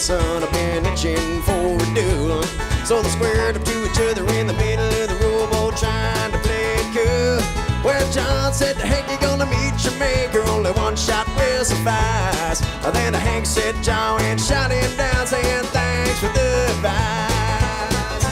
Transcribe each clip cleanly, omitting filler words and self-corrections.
son, I've been itching for a duel. So they squared up to each other in the middle of the rowboat trying to play it cool. Well, John said to Hank, you're gonna meet your maker, only one shot will suffice. Then Hank said John and shot him down, saying thanks for the advice.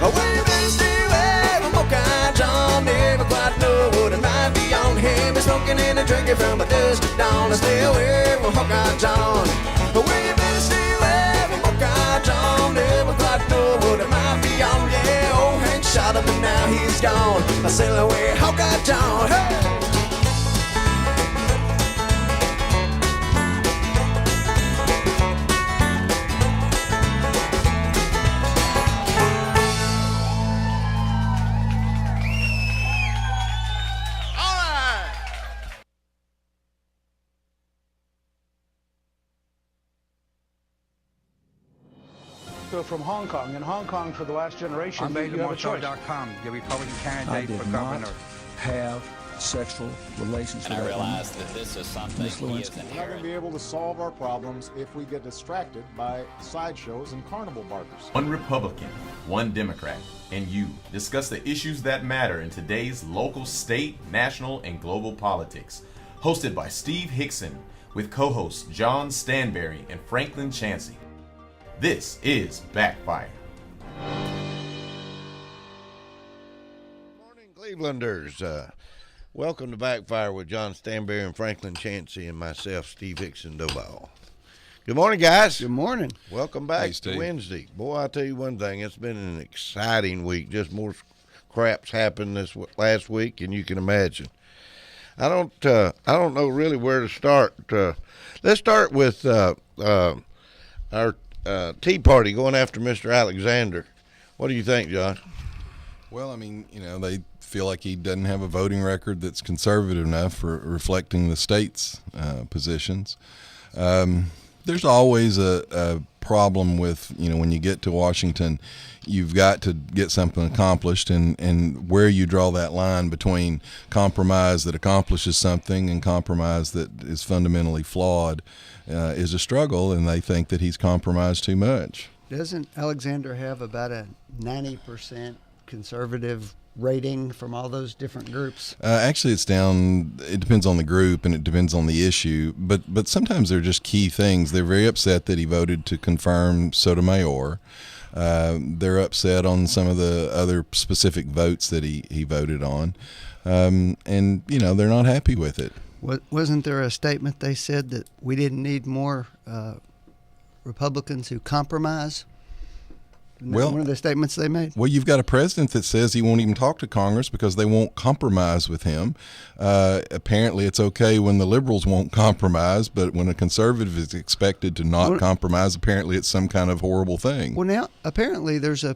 Well, you better stay away from Hawkeye John, never quite know what it might be on him. He's smoking and a drinking from a dusk to dawn. Stay away from Hawkeye John. Well, you better stay away from Hawkeye John, never quite know what it might be on. Yeah, old Hank shot him and now he's gone. I sail away Hawkeye John. Hey! From Hong Kong. In Hong Kong, for the last generation, I'm you have a choice. the Republican candidate I did for not governor. have sexual relations And with I that woman. realized that this is something Miss he Lewinsky. is We're not going to inherent. be able to solve our problems if we get distracted by sideshows and carnival barkers. One Republican, one Democrat, and you discuss the issues that matter in today's local, state, national, and global politics. Hosted by Steve Hickson with co-hosts John Stanberry and Franklin Chansey. This is Backfire. Morning, Clevelanders. Welcome to Backfire with John Stanberry and Franklin Chansey and myself, Steve Hickson Doball. Good morning, guys. Good morning. Welcome back Hey, to Steve. Wednesday. Boy, I'll tell you one thing. It's been an exciting week. Just more craps happened this last week, and you can imagine. I don't know really where to start. Let's start with our Tea Party going after Mr. Alexander. What do you think, John? Well, I mean, they feel like he doesn't have a voting record that's conservative enough for reflecting the state's positions. There's always a problem with, when you get to Washington, you've got to get something accomplished, and where you draw that line between compromise that accomplishes something and compromise that is fundamentally flawed is a struggle, and they think that he's compromised too much. Doesn't Alexander have about a 90% conservative rating from all those different groups? Actually, it's down. It depends on the group and it depends on the issue. But sometimes they're just key things. They're very upset that he voted to confirm Sotomayor. They're upset on some of the other specific votes that he voted on. And, they're not happy with it. Wasn't there a statement they said that we didn't need more Republicans who compromise? Isn't that one of the statements they made? Well, you've got a president that says he won't even talk to Congress because they won't compromise with him. Apparently, it's okay when the liberals won't compromise, but when a conservative is expected to not compromise, apparently it's some kind of horrible thing. Well, now, apparently there's a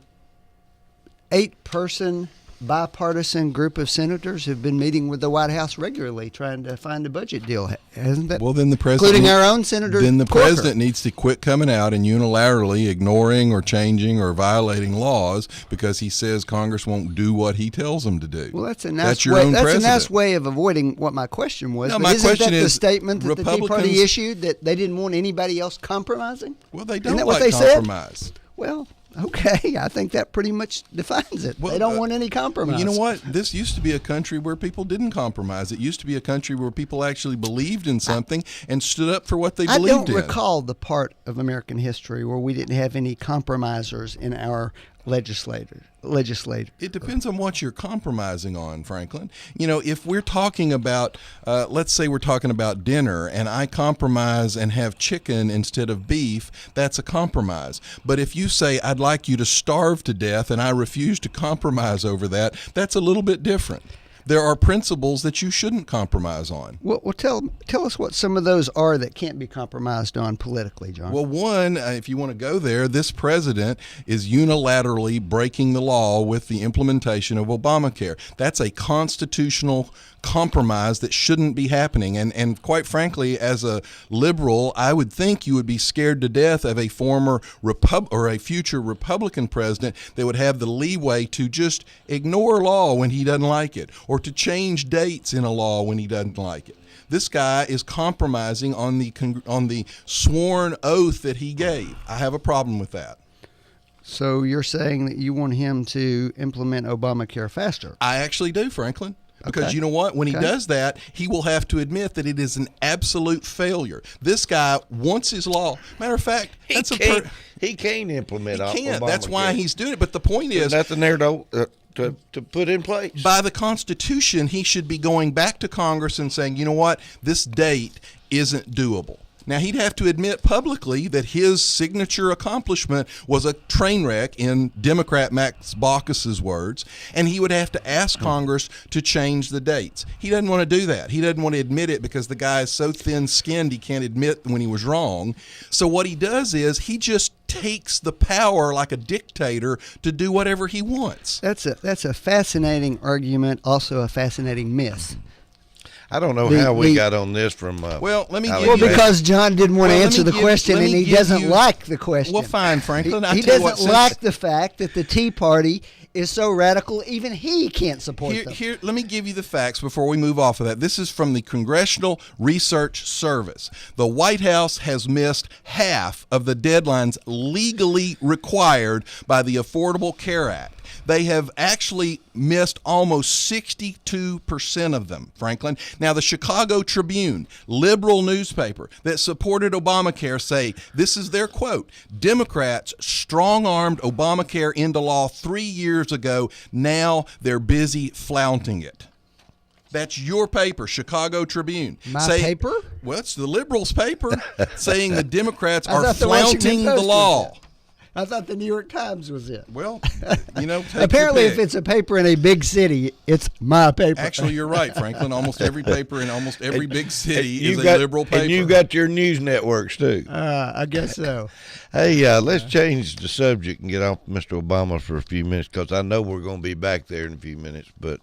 8-person bipartisan group of senators who've been meeting with the White House regularly trying to find a budget deal. Hasn't that? Well, then the president, including our own Senator then the Corker. president needs to quit coming out and unilaterally ignoring or changing or violating laws because he says Congress won't do what he tells them to do. Well, that's a nice That's your way. own That's president. a nice way of avoiding what my question was. No, but my isn't question that the is statement that the Tea Party Republicans- issued, that they didn't want anybody else compromising? Well, they Isn't don't that what like they compromise. said? Well, okay, I think that pretty much defines it. Well, they don't want any compromise. You know what? This used to be a country where people didn't compromise. It used to be a country where people actually believed in something and stood up for what they I believed don't in. recall the part of American history where we didn't have any compromisers in our legislature. It depends on what you're compromising on, Franklin. If we're talking about, let's say we're talking about dinner, and I compromise and have chicken instead of beef, that's a compromise. But if you say, I'd like you to starve to death, and I refuse to compromise over that, that's a little bit different. There are principles that you shouldn't compromise on. Well, tell us what some of those are that can't be compromised on politically, John. Well, one, if you want to go there, this president is unilaterally breaking the law with the implementation of Obamacare. That's a constitutional compromise that shouldn't be happening. And quite frankly, as a liberal, I would think you would be scared to death of a former or a future Republican president that would have the leeway to just ignore law when he doesn't like it, or to change dates in a law when he doesn't like it. This guy is compromising on the sworn oath that he gave. I have a problem with that. So you're saying that you want him to implement Obamacare faster? I actually do, Franklin. Because Okay. you know what? When he Okay. does that, he will have to admit that it is an absolute failure. This guy wants his law. Matter of fact, He can't implement. he can't. That's Obamacare. why he's doing it. But the point is, There's nothing there to put in place. by the Constitution, he should be going back to Congress and saying, you know what, this date isn't doable. Now, he'd have to admit publicly that his signature accomplishment was a train wreck, in Democrat Max Baucus's words, and he would have to ask Congress to change the dates. He doesn't want to do that. He doesn't want to admit it because the guy is so thin-skinned he can't admit when he was wrong. So what he does is he just takes the power like a dictator to do whatever he wants. That's a fascinating argument, also a fascinating myth. I don't know how we got on this from. Well, let me give Well, you because John didn't want to Well, let answer me the give- question, let and me he give doesn't you- like the question. Well, fine, Franklin. He I tell you what, doesn't like the fact that the Tea Party is so radical, even he can't support them. Here, let me give you the facts before we move off of that. This is from the Congressional Research Service. The White House has missed half of the deadlines legally required by the Affordable Care Act. They have actually missed almost 62% of them, Franklin. Now, the Chicago Tribune, liberal newspaper that supported Obamacare, say, this is their quote, Democrats strong-armed Obamacare into law 3 years ago. Now they're busy flaunting it. That's your paper, Chicago Tribune. My paper? Well, it's the liberals' paper, saying the Democrats I are thought the Washington flaunting the Post was law. it. I thought the New York Times was it. Well, you know, take Apparently, your if pick. it's a paper in a big city, it's my paper. Actually, you're right, Franklin. Almost every paper in almost every big city is got, a liberal paper. And you got your news networks too. I guess so. Hey, let's change the subject and get off Mr. Obama for a few minutes, because I know we're going to be back there in a few minutes. But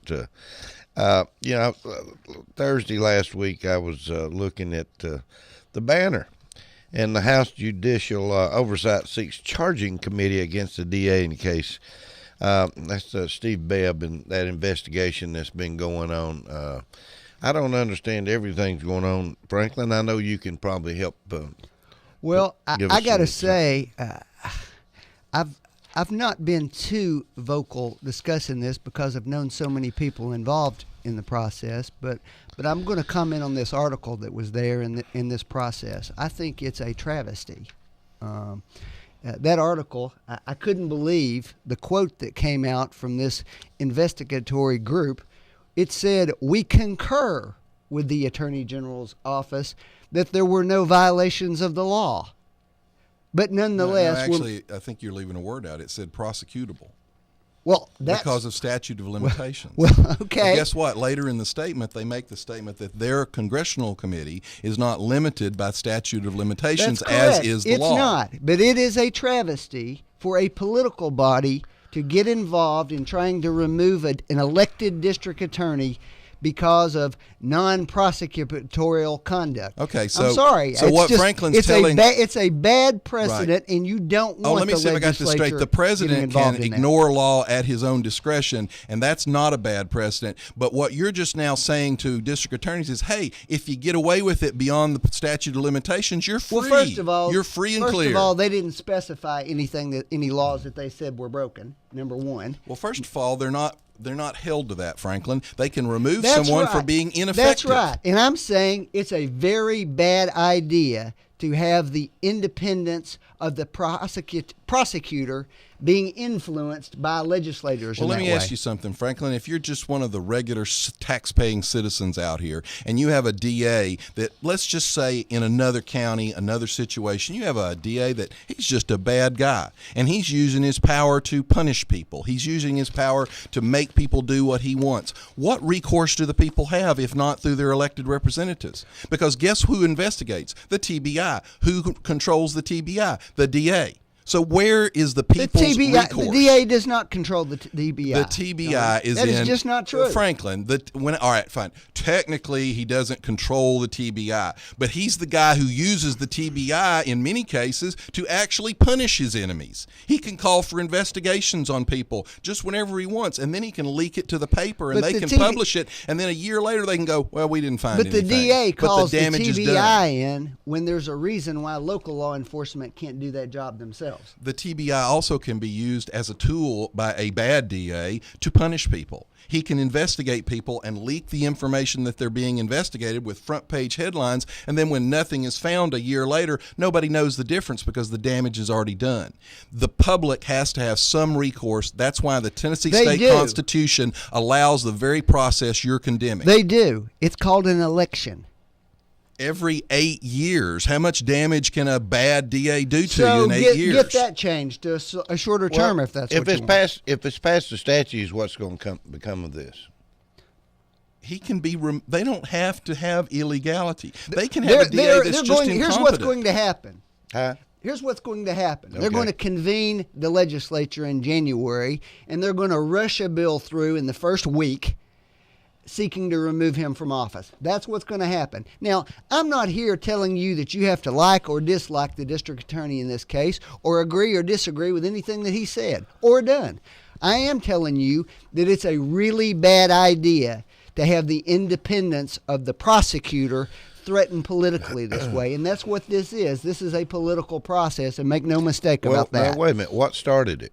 Thursday last week I was looking at the banner. And the House Judicial Oversight seeks charging committee against the DA in the case. That's Steve Bebb and that investigation that's been going on. I don't understand everything's going on, Franklin. I know you can probably help. Well, give us I got to some say, I've not been too vocal discussing this because I've known so many people involved in the process, but I'm going to comment on this article that was there in this process. I think it's a travesty. That article, I couldn't believe the quote that came out from this investigatory group. It said, "We concur with the Attorney General's office that there were no violations of the law." But nonetheless, No, actually, I think you're leaving a word out. It said prosecutable. well, that's Because of statute of limitations. well, okay. But guess what? Later in the statement, they make the statement that their congressional committee is not limited by statute of limitations, That's as correct. is the it's law. not, but it is a travesty for a political body to get involved in trying to remove an elected district attorney because of non-prosecutorial conduct. Okay, so I'm sorry. So It's what just- Franklin's it's telling it's a bad precedent, and you don't want. Oh, let me the see if I got this straight. legislature The getting president involved can in that. ignore law at his own discretion, and that's not a bad precedent. But what you're just now saying to district attorneys is, hey, if you get away with it beyond the statute of limitations, you're free. Well, first of all, you're free and clear. First of all, they didn't specify any laws that they said were broken. Number one. Well, first of all, they're not held to that, Franklin. They can remove That's someone for right. being ineffective. That's right. And I'm saying it's a very bad idea to have the independence of the prosecutor being influenced by legislators. Well, in let that me way. ask you something, Franklin. If you're just one of the regular tax-paying citizens out here, and you have a DA that, let's just say in another county, another situation, you have a DA that he's just a bad guy, and he's using his power to punish people. He's using his power to make people do what he wants. What recourse do the people have if not through their elected representatives? Because guess who investigates? The TBI. Who controls the TBI? The DA. So where is the The people's TBI, recourse? the DA does not control the TBI. The TBI is that in. is just not true. Franklin, all right, fine. Technically, he doesn't control the TBI, but he's the guy who uses the TBI in many cases to actually punish his enemies. He can call for investigations on people just whenever he wants, and then he can leak it to the paper, and But they the can publish it, and then a year later they can go, well, we didn't find But anything. the DA calls the the damage is done. TBI in when there's a reason why local law enforcement can't do that job themselves. The TBI also can be used as a tool by a bad DA to punish people. He can investigate people and leak the information that they're being investigated with front page headlines, and then when nothing is found a year later, nobody knows the difference because the damage is already done. The public has to have some recourse. That's why the Tennessee State Constitution allows the very process you're condemning. They do. It's called an election. Every 8 years, how much damage can a bad DA do to So you in 8 years? Get that changed to a shorter term if that's what you want. If it's past the statutes, what's going to become of this? He can be. They don't have to have illegality. They can have a DA that's just incompetent. Here's what's going to happen. Huh? Here's what's going to happen. Okay. They're going to convene the legislature in January, and they're going to rush a bill through in the first week seeking to remove him from office. That's what's going to happen. Now, I'm not here telling you that you have to like or dislike the district attorney in this case, or agree or disagree with anything that he said or done. I am telling you that it's a really bad idea to have the independence of the prosecutor threatened politically this way, and that's what this is. This is a political process, and make no mistake about that. Now, wait a minute. What started it?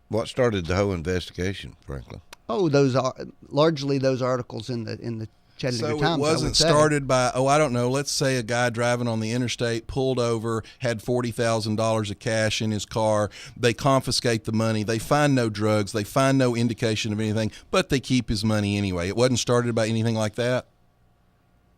What started the whole investigation, Franklin? Oh, those are largely those articles in the Chattanooga Times. So it wasn't started by, I don't know, let's say a guy driving on the interstate pulled over, had $40,000 of cash in his car. They confiscate the money. They find no drugs. They find no indication of anything, but they keep his money anyway. It wasn't started by anything like that?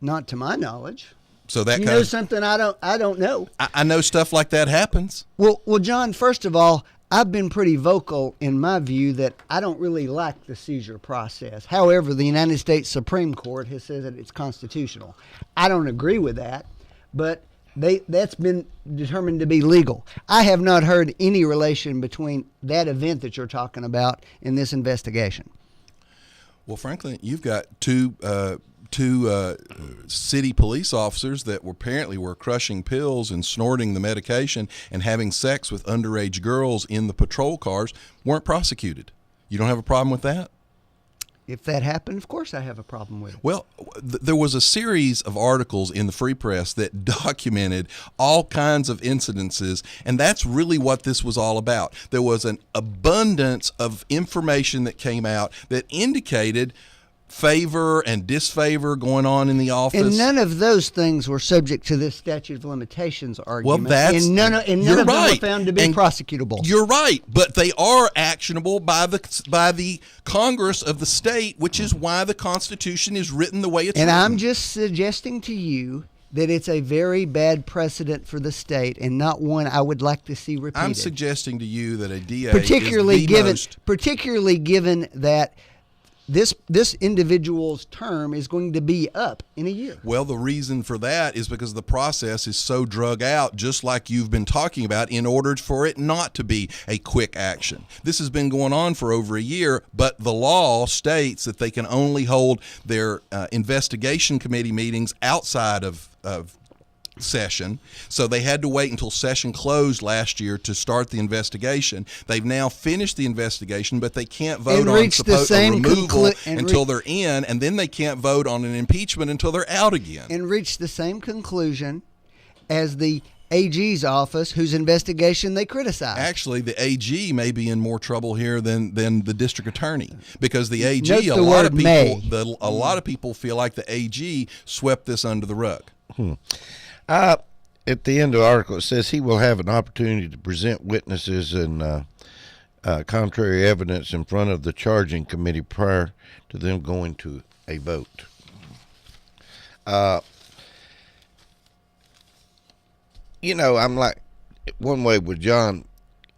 Not to my knowledge. So that you kind know of, something I don't know. I know stuff like that happens. Well, John, first of all, I've been pretty vocal in my view that I don't really like the seizure process. However, the United States Supreme Court has said that it's constitutional. I don't agree with that, but that's been determined to be legal. I have not heard any relation between that event that you're talking about in this investigation. Well, frankly, you've got two city police officers that apparently were crushing pills and snorting the medication and having sex with underage girls in the patrol cars, weren't prosecuted. You don't have a problem with that? If that happened, of course I have a problem with it. Well, there was a series of articles in the Free Press that documented all kinds of incidences, and that's really what this was all about. There was an abundance of information that came out that indicated favor and disfavor going on in the office. And none of those things were subject to this statute of limitations argument. Well, that's, and none of them were found to be prosecutable. You're right, but they are actionable by the Congress of the state, which is why the Constitution is written the way it's written. And I'm just suggesting to you that it's a very bad precedent for the state and not one I would like to see repeated. I'm suggesting to you that a DA particularly given that this individual's term is going to be up in a year. Well, the reason for that is because the process is so drug out, just like you've been talking about, in order for it not to be a quick action. This has been going on for over a year, but the law states that they can only hold their investigation committee meetings outside of session. So they had to wait until session closed last year to start the investigation. They've now finished the investigation, but they can't vote on removal until they're in, and then they can't vote on an impeachment until they're out again. And reach the same conclusion as the AG's office, whose investigation they criticize. Actually, the AG may be in more trouble here than the district attorney, because the AG, Note a lot of people feel like the AG swept this under the rug. At the end of the article, it says he will have an opportunity to present witnesses and contrary evidence in front of the charging committee prior to them going to a vote. I'm like one way with John.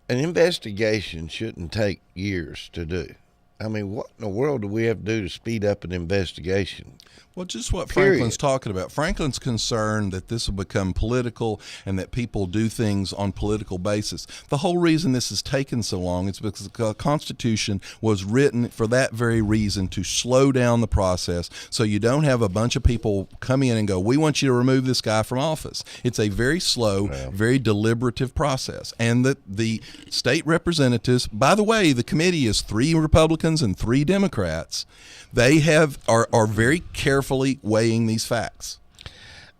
An investigation shouldn't take years to do. I mean, what in the world do we have to do to speed up an investigation? Well, just what Period. Franklin's talking about. Franklin's concerned that this will become political and that people do things on political basis. The whole reason this has taken so long is because the Constitution was written for that very reason, to slow down the process so you don't have a bunch of people come in and go, we want you to remove this guy from office. It's a very slow, very deliberative process. And the state representatives, by the way, the committee is 3 Republicans and 3 Democrats. They are very carefully weighing these facts.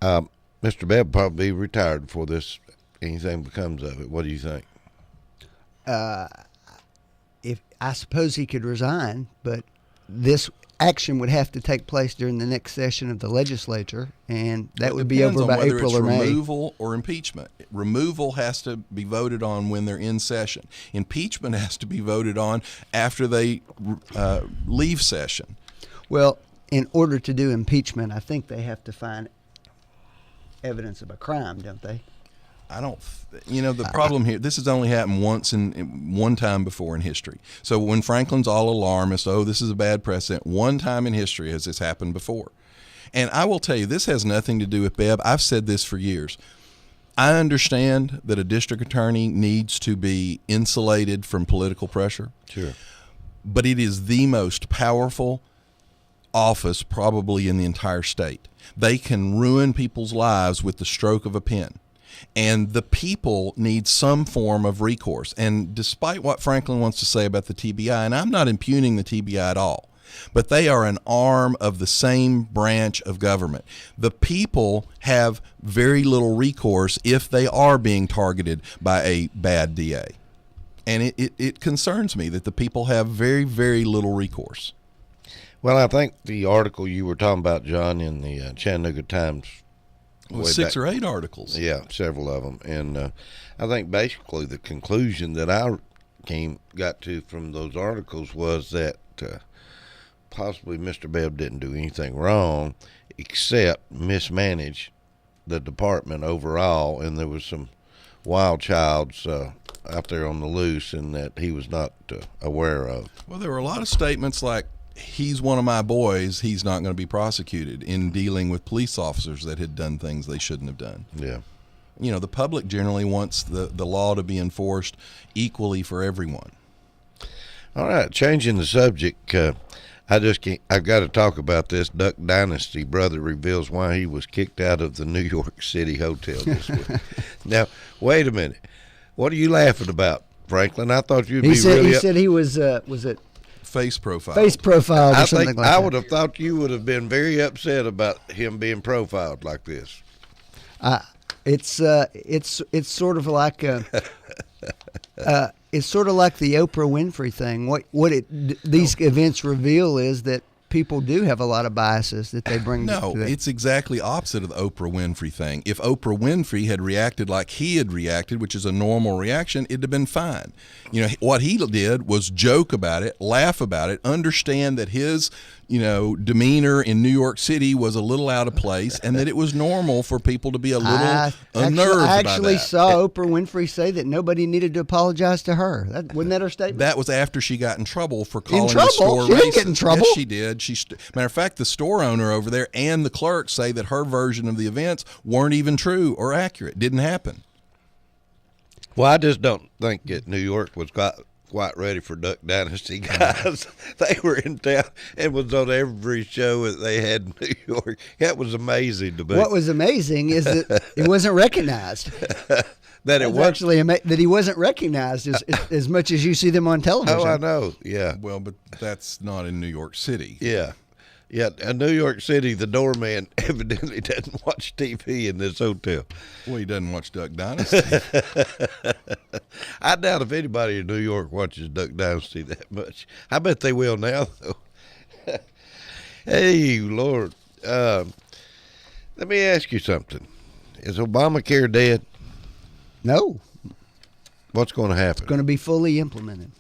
Mr. Bebb will probably be retired before anything becomes of it. What do you think? If I suppose he could resign, but this action would have to take place during the next session of the legislature, and that would be over by April or May. Removal or impeachment. Removal has to be voted on when they're in session. Impeachment has to be voted on after they leave session. Well, in order to do impeachment, I think they have to find evidence of a crime, don't they? I don't. The problem here. This has only happened one time before in history. So when Franklin's all alarmist, this is a bad precedent. One time in history has this happened before, and I will tell you, this has nothing to do with Bebb. I've said this for years. I understand that a district attorney needs to be insulated from political pressure. Sure, but it is the most powerful office probably in the entire state. They can ruin people's lives with the stroke of a pen. And the people need some form of recourse. And despite what Franklin wants to say about the TBI, and I'm not impugning the TBI at all, but they are an arm of the same branch of government. The people have very little recourse if they are being targeted by a bad DA. And it concerns me that the people have very, very little recourse. Well, I think the article you were talking about, John, in the Chattanooga Times, was 6 or 8 articles. Yeah, several of them. And I think basically the conclusion that I got to from those articles was that possibly Mr. Bebb didn't do anything wrong except mismanage the department overall, and there was some wild childs out there on the loose and that he was not aware of. Well, there were a lot of statements like, he's one of my boys, he's not going to be prosecuted, in dealing with police officers that had done things they shouldn't have done. Yeah. The public generally wants the law to be enforced equally for everyone. All right, changing the subject, I've got to talk about this. Duck Dynasty brother reveals why he was kicked out of the New York City hotel this week. Now, wait a minute. What are you laughing about, Franklin? I thought you'd be really... He said he was it... Face profile. Face profile or something like that. I would have thought you would have been very upset about him being profiled like this. It's sort of like it's sort of like the Oprah Winfrey thing. These events reveal is that people do have a lot of biases that they bring. No, it's exactly opposite of the Oprah Winfrey thing. If Oprah Winfrey had reacted like he had reacted, which is a normal reaction, it'd have been fine. What he did was joke about it, laugh about it, understand that his demeanor in New York City was a little out of place, and that it was normal for people to be a little unnerved by that. I actually saw Oprah Winfrey say that nobody needed to apologize to her. Wasn't that her statement? That was after she got in trouble for calling the store racist. She didn't get in trouble. Yes, she did. Matter of fact, the store owner over there and the clerk say that her version of the events weren't even true or accurate. Didn't happen. Well, I just don't think that New York was quite ready for Duck Dynasty guys. They were in town and was on every show that they had in New York. That was amazing to me. What was amazing is that it wasn't recognized. That he wasn't recognized as much as you see them on television. Oh, I know. Yeah. Well, but that's not in New York City. Yeah. Yeah, in New York City, the doorman evidently doesn't watch TV in this hotel. Well, he doesn't watch Duck Dynasty. I doubt if anybody in New York watches Duck Dynasty that much. I bet they will now, though. Hey, Lord. Let me ask you something. Is Obamacare dead? No. What's going to happen? It's going to be fully implemented.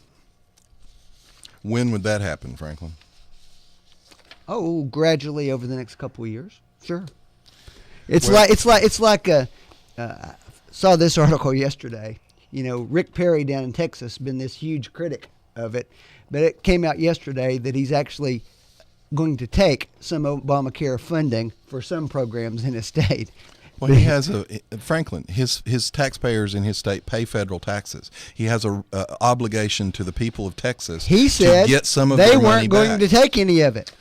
When would that happen, Franklin? Oh, gradually over the next couple of years. Sure. It's like saw this article yesterday. Rick Perry down in Texas been this huge critic of it, but it came out yesterday that he's actually going to take some Obamacare funding for some programs in his state. Well, he has Franklin. His taxpayers in his state pay federal taxes. He has a obligation to the people of Texas. He said to get some of they their money weren't going back. to take any of it.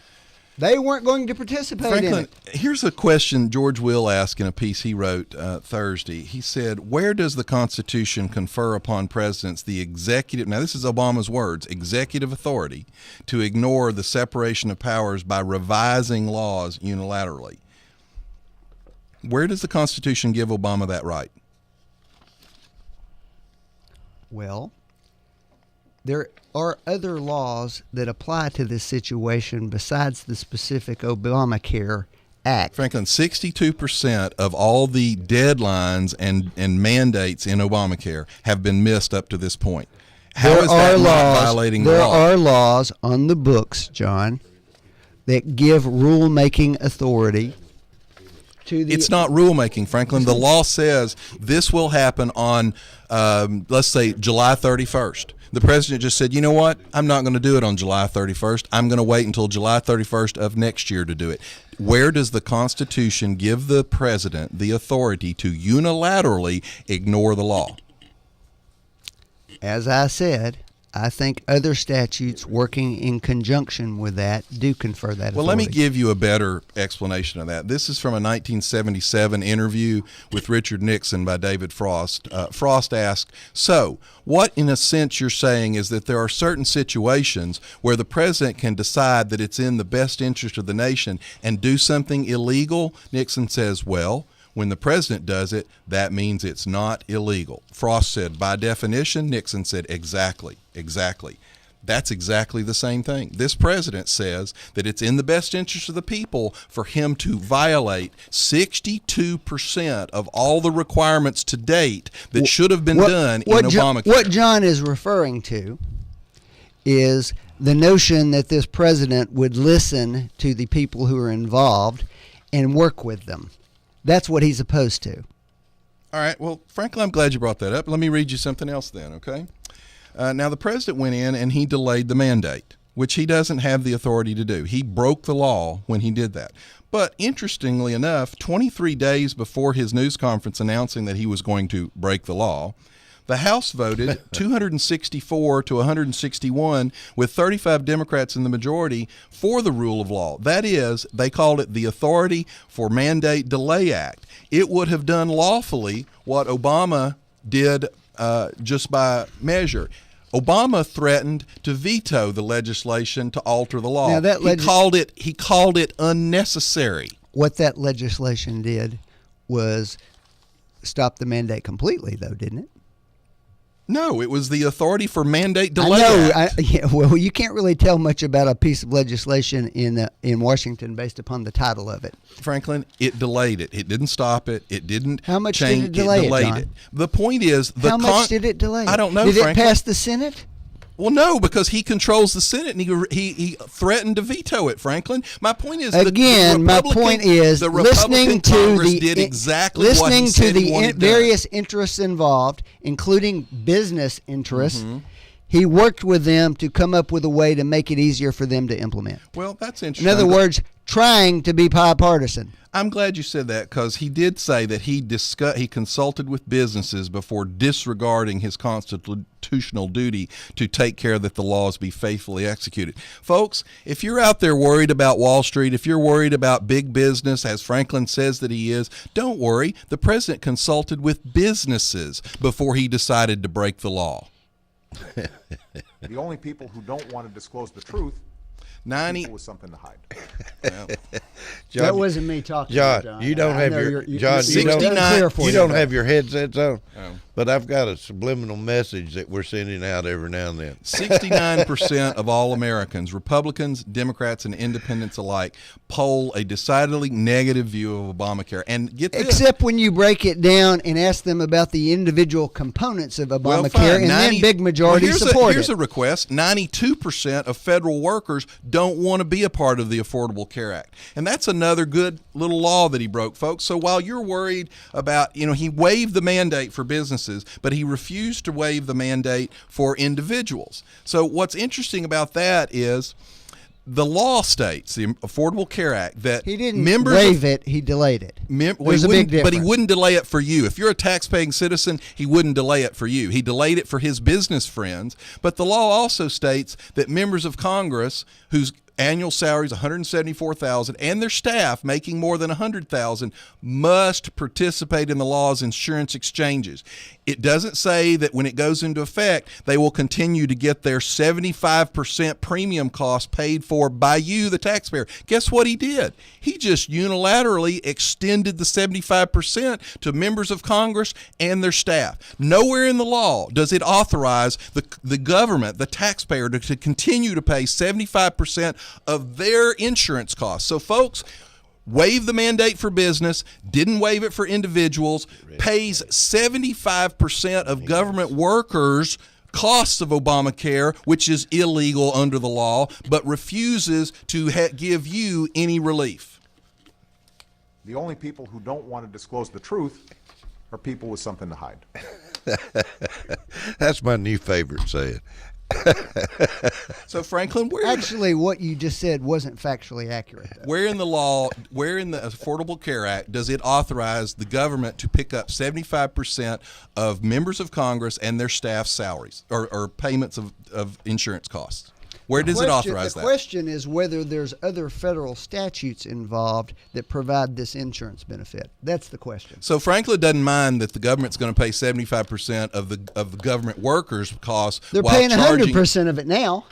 They weren't going to participate Franklin, in it. here's a question George Will asked in a piece he wrote Thursday. He said, where does the Constitution confer upon presidents the executive, now this is Obama's words, executive authority to ignore the separation of powers by revising laws unilaterally? Where does the Constitution give Obama that right? Well, there are other laws that apply to this situation besides the specific Obamacare Act. Franklin, 62% of all the deadlines and mandates in Obamacare have been missed up to this point. How is that not violating the law? There are laws on the books, John, that give rulemaking authority to the... It's not rulemaking, Franklin. The law says this will happen on, let's say, July 31st. The president just said, you know what? I'm not going to do it on July 31st. I'm going to wait until July 31st of next year to do it. Where does the Constitution give the president the authority to unilaterally ignore the law? As I said, I think other statutes working in conjunction with that do confer that authority. Well, let me give you a better explanation of that. This is from a 1977 interview with Richard Nixon by David Frost. Frost asked, so what in a sense you're saying is that there are certain situations where the president can decide that it's in the best interest of the nation and do something illegal? Nixon says, well, when the president does it, that means it's not illegal. Frost said, by definition. Nixon said, exactly. That's exactly the same thing. This president says that it's in the best interest of the people for him to violate 62% of all the requirements to date that should have been done in Obamacare. What John is referring to is the notion that this president would listen to the people who are involved and work with them. That's what he's opposed to. All right. Well, frankly, I'm glad you brought that up. Let me read you something else then, okay? Now, the president went in and he delayed the mandate, which he doesn't have the authority to do. He broke the law when he did that. But interestingly enough, 23 days before his news conference announcing that he was going to break the law, the House voted 264 to 161 with 35 Democrats in the majority for the rule of law. That is, they called it the Authority for Mandate Delay Act. It would have done lawfully what Obama did just by measure. Obama threatened to veto the legislation to alter the law. Now He called it unnecessary. What that legislation did was stop the mandate completely, though, didn't it? No, it was the Authority for Mandate Delay Act. Well, you can't really tell much about a piece of legislation in Washington based upon the title of it. Franklin, it delayed it. It didn't stop it. It didn't How much change. did it delay delayed John? it. The point is, How much did it delay? I don't know. Did Franklin. it pass the Senate? Well, no, because he controls the Senate and he threatened to veto it. Franklin, my point is again. My point is the listening Republican to Congress the did exactly what he listening said to he the wanted various interests involved, including business interests. Mm-hmm. He worked with them to come up with a way to make it easier for them to implement. Well, that's interesting. In other words, trying to be bipartisan. I'm glad you said that because he did say that he consulted with businesses before disregarding his constitutional duty to take care that the laws be faithfully executed. Folks, if you're out there worried about Wall Street, if you're worried about big business, as Franklin says that he is, don't worry. The president consulted with businesses before he decided to break the law. The only people who don't want to disclose the truth 90 with something to hide. Well, John, That wasn't me talking. John, you don't have your John. You don't have your headsets on. Oh. But I've got a subliminal message that we're sending out every now and then. 69% of all Americans, Republicans, Democrats, and independents alike, poll a decidedly negative view of Obamacare. And get this. Except when you break it down and ask them about the individual components of Obamacare, Well, fine. and then big majority support Here's it. a request. 92% of federal workers don't want to be a part of the Affordable Care Act. And that's another good little law that he broke, folks. So while you're worried about, he waived the mandate for businesses, but he refused to waive the mandate for individuals. So what's interesting about that is the law states, the Affordable Care Act, that he didn't waive it, he delayed it. There's a big difference. But he wouldn't delay it for you. If you're a tax-paying citizen, he wouldn't delay it for you. He delayed it for his business friends. But the law also states that members of Congress whose annual salaries $174,000 and their staff making more than $100,000 must participate in the law's insurance exchanges. It doesn't say that when it goes into effect, they will continue to get their 75% premium cost paid for by you, the taxpayer. Guess what he did? He just unilaterally extended the 75% to members of Congress and their staff. Nowhere in the law does it authorize the government, the taxpayer, to continue to pay 75% of their insurance costs. So, folks, waive the mandate for business, didn't waive it for individuals, pays 75% of government workers' costs of Obamacare, which is illegal under the law, but refuses to give you any relief. The only people who don't want to disclose the truth are people with something to hide. That's my new favorite saying. So, Franklin, what you just said wasn't factually accurate, though. Where in the law, where in the Affordable Care Act does it authorize the government to pick up 75% of members of Congress and their staff's salaries or payments of insurance costs? Where does it authorize that? The question is whether there's other federal statutes involved that provide this insurance benefit. That's the question. So Franklin doesn't mind that the government's going to pay 75% of the government workers' costs. They're paying 100% of it now.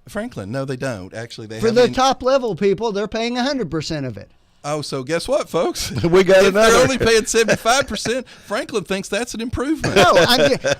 Franklin, no, they don't. Actually, they for the top level people, they're paying 100% of it. Oh, so guess what, folks? We got if another. They're only paying 75%. Franklin thinks that's an improvement. No,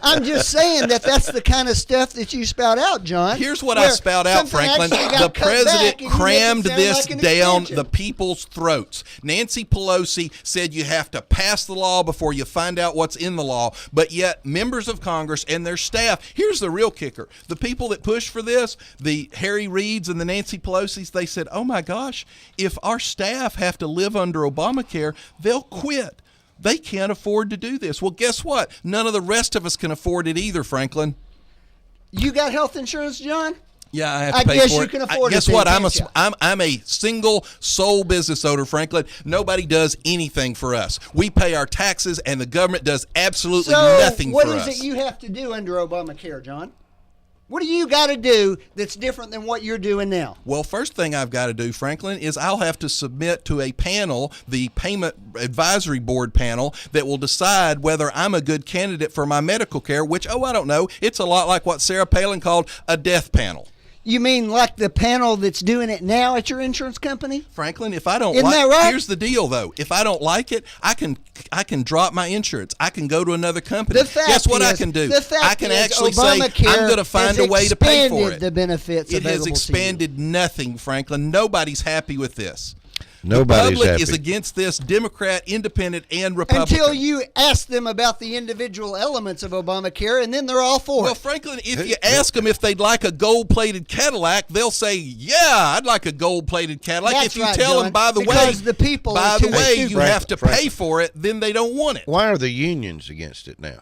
I'm just saying that's the kind of stuff that you spout out, John. Here's what I spout out, Franklin. The president crammed this down the people's throats. Nancy Pelosi said you have to pass the law before you find out what's in the law, but yet members of Congress and their staff, here's the real kicker. The people that pushed for this, the Harry Reids and the Nancy Pelosi's, they said, oh my gosh, if our staff have to live under Obamacare, they'll quit. They can't afford to do this. Well, guess what? None of the rest of us can afford it either, Franklin. You got health insurance, John? Yeah, I have to pay for it. I guess you can afford it. Guess what? I'm a single sole business owner, Franklin. Nobody does anything for us. We pay our taxes, and the government does absolutely nothing for us. So what is it you have to do under Obamacare, John? What do you got to do that's different than what you're doing now? Well, first thing I've got to do, Franklin, is I'll have to submit to a panel, the Payment Advisory Board panel, that will decide whether I'm a good candidate for my medical care, which, I don't know, it's a lot like what Sarah Palin called a death panel. You mean like the panel that's doing it now at your insurance company? Franklin, if I don't Isn't that right? Here's the deal, though. If I don't like it, I can drop my insurance. I can go to another company. Guess what I can do? I can actually say, I'm going to find a way to pay for it. The benefits it has expanded nothing, Franklin. Nobody's happy with this. Nobody's the public happy. is against this, Democrat, Independent, and Republican. Until you ask them about the individual elements of Obamacare, and then they're all for it. Well, Franklin, if you ask them if they'd like a gold-plated Cadillac, they'll say, "Yeah, I'd like a gold-plated Cadillac." That's if you right, tell John, them, by the way, you have to pay for it, then they don't want it. Why are the unions against it now?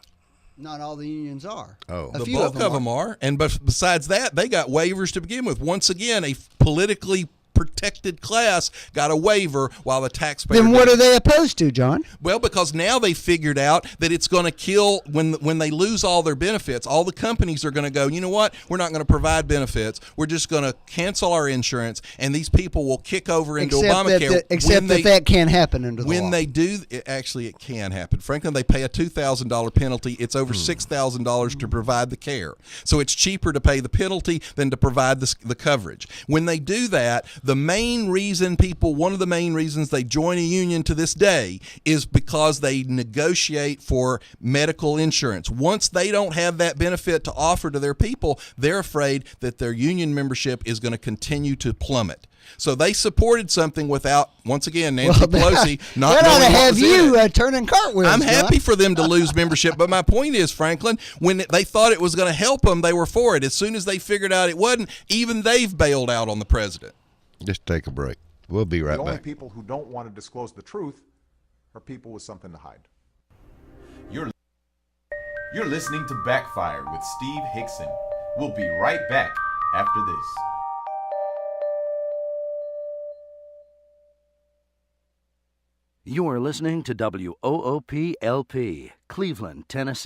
Not all the unions are. Oh, the bulk of them are. And besides that, they got waivers to begin with. Once again, a politically protected class got a waiver while the taxpayer. Then what are they opposed to, John? Well, because now they figured out that it's going to kill when they lose all their benefits. All the companies are going to go, you know what? We're not going to provide benefits. We're just going to cancel our insurance, and these people will kick over into Obamacare. Except that can't happen under the law. When they do, actually, it can happen. Franklin, they pay a $2,000 penalty. It's over $6,000 to provide the care. So it's cheaper to pay the penalty than to provide the coverage. When they do that, The main reason one of the main reasons they join a union to this day is because they negotiate for medical insurance. Once they don't have that benefit to offer to their people, they're afraid that their union membership is going to continue to plummet. So they supported something without, once again, Nancy Pelosi not that ought knowing to what have was in you it. turning cartwheels. I'm happy John. for them to lose membership, but my point is, Franklin, when they thought it was going to help them, they were for it. As soon as they figured out it wasn't, even they've bailed out on the president. Just take a break. We'll be right The only back. people who don't want to disclose the truth are people with something to hide. You're listening to Backfire with Steve Hickson. We'll be right back after this. You are listening to WOOP-LP, Cleveland, Tennessee.